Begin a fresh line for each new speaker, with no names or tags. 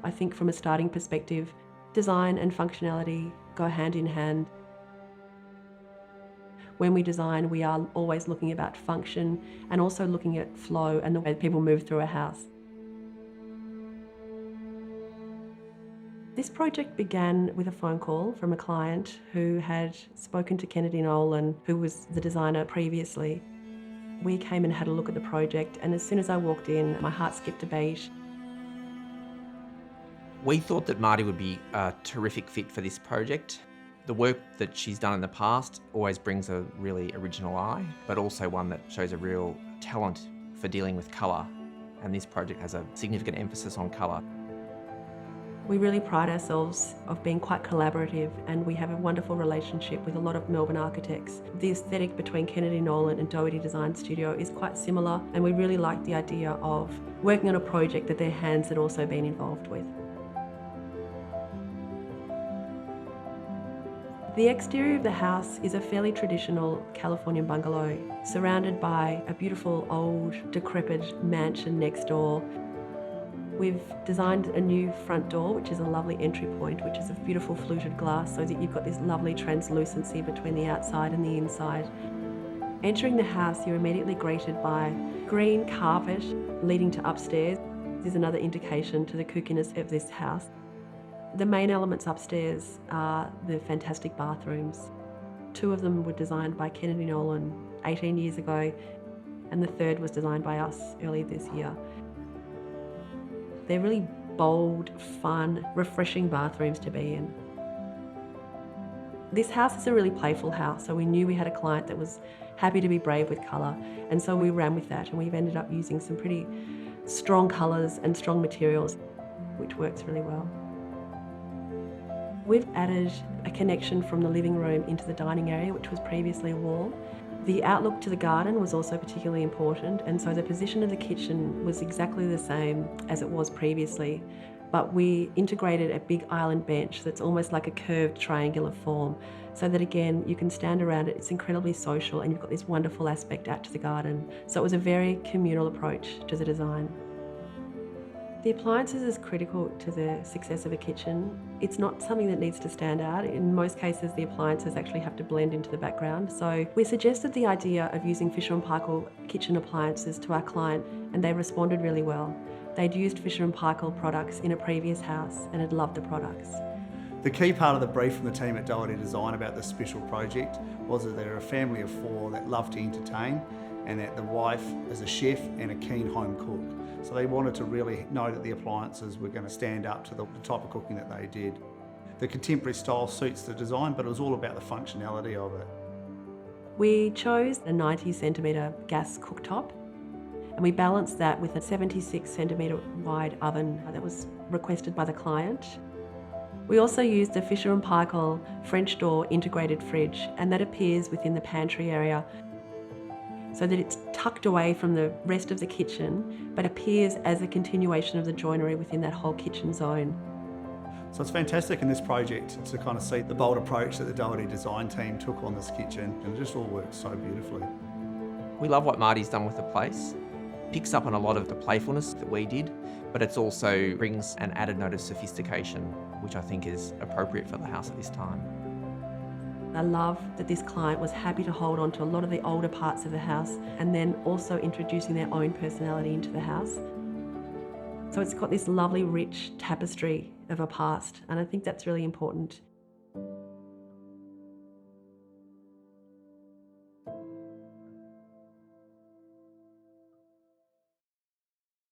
I think from a starting perspective, design and functionality go hand in hand. When we design, we are always looking about function and also looking at flow and the way people move through a house. This project began with a phone call from a client who had spoken to Kennedy Nolan, who was the designer previously. We came and had a look at the project, and as soon as I walked in, my heart skipped a beat.
We thought that Marty would be a terrific fit for this project. The work that she's done in the past always brings a really original eye, but also one that shows a real talent for dealing with colour. And this project has a significant emphasis on colour.
We really pride ourselves of being quite collaborative, and we have a wonderful relationship with a lot of Melbourne architects. The aesthetic between Kennedy Nolan and Doherty Design Studio is quite similar, and we really like the idea of working on a project that their hands had also been involved with. The exterior of the house is a fairly traditional Californian bungalow, surrounded by a beautiful old decrepit mansion next door. We've designed a new front door, which is a lovely entry point, which is of beautiful fluted glass, so that you've got this lovely translucency between the outside and the inside. Entering the house, you're immediately greeted by green carpet leading to upstairs. This is another indication to the kookiness of this house. The main elements upstairs are the fantastic bathrooms. 2 of them were designed by Kennedy Nolan 18 years ago, and the 3rd was designed by us earlier this year. They're really bold, fun, refreshing bathrooms to be in. This house is a really playful house, so we knew we had a client that was happy to be brave with colour, and so we ran with that, and we've ended up using some pretty strong colours and strong materials, which works really well. We've added a connection from the living room into the dining area, which was previously a wall. The outlook to the garden was also particularly important, and so the position of the kitchen was exactly the same as it was previously, but we integrated a big island bench that's almost like a curved triangular form, so that again, you can stand around it, it's incredibly social, and you've got this wonderful aspect out to the garden. So it was a very communal approach to the design. The appliances is critical to the success of a kitchen. It's not something that needs to stand out. In most cases, the appliances actually have to blend into the background. So we suggested the idea of using Fisher & Paykel kitchen appliances to our client, and they responded really well. They'd used Fisher & Paykel products in a previous house and had loved the products.
The key part of the brief from the team at Doherty Design about this special project was that they're a family of 4 that love to entertain, and that the wife is a chef and a keen home cook. So they wanted to really know that the appliances were going to stand up to the type of cooking that they did. The contemporary style suits the design, but it was all about the functionality of it.
We chose a 90cm gas cooktop, and we balanced that with a 76cm wide oven that was requested by the client. We also used the Fisher & Paykel French door integrated fridge, and that appears within the pantry area, so that it's tucked away from the rest of the kitchen, but appears as a continuation of the joinery within that whole kitchen zone.
So it's fantastic in this project to kind of see the bold approach that the Doherty design team took on this kitchen, and it just all works so beautifully.
We love what Marty's done with the place. Picks up on a lot of the playfulness that we did, but it also brings an added note of sophistication, which I think is appropriate for the house at this time.
I love that this client was happy to hold on to a lot of the older parts of the house and then also introducing their own personality into the house. So it's got this lovely, rich tapestry of a past, and I think that's really important.